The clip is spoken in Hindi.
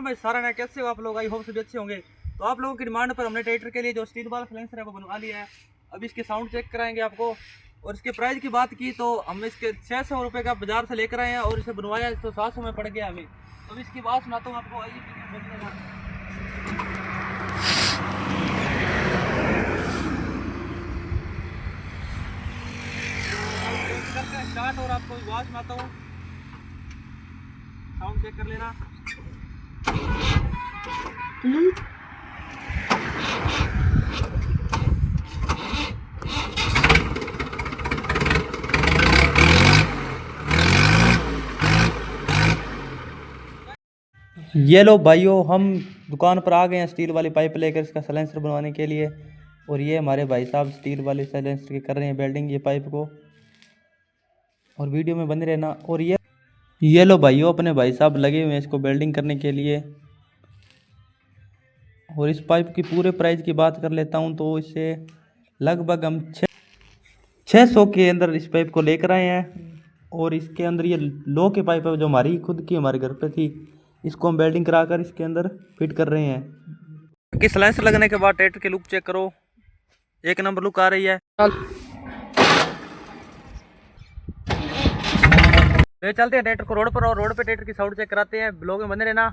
राम भाई सारा ना, कैसे हो आप लोग? आई होप सभी अच्छे होंगे। तो आप लोगों की डिमांड पर हमने ट्रैक्टर के लिए जो स्टील वाला साइलेंसर है वो बनवा लिया है। अब इसके साउंड चेक कराएंगे आपको। और इसके प्राइस की बात की तो हम इसके 600 रुपये का बाजार से लेकर आए हैं और इसे बनवाया तो 700 में पड़ गया हमें। अब इसकी बात सुनाता हूँ आपको, आइए स्टार्ट। और आपको आवाज सुनाता हूँ, साउंड चेक कर लेना। ये लो भाइयों, हम दुकान पर आ गए हैं स्टील वाली पाइप लेकर इसका साइलेंसर बनवाने के लिए। और ये हमारे भाई साहब स्टील वाले साइलेंसर की कर रहे हैं वेल्डिंग ये पाइप को। और वीडियो में बने रहना। और ये लो भाइयों, अपने भाई साहब लगे हुए हैं इसको वेल्डिंग करने के लिए। और इस पाइप की पूरे प्राइस की बात कर लेता हूँ तो इससे लगभग हम 600 के अंदर इस पाइप को लेकर आए हैं। और इसके अंदर ये लो के पाइप है जो हमारी खुद की हमारे घर पे थी, इसको हम वेल्डिंग कराकर इसके अंदर फिट कर रहे हैं। कि साइलेंसर लगने के बाद ट्रैक्टर की लुक चेक करो, एक नंबर लुक आ रही है। चलते हैं ट्रैक्टर को रोड पर और रोड पे ट्रैक्टर की साउंड चेक कराते हैं। ब्लॉग में बने रहना।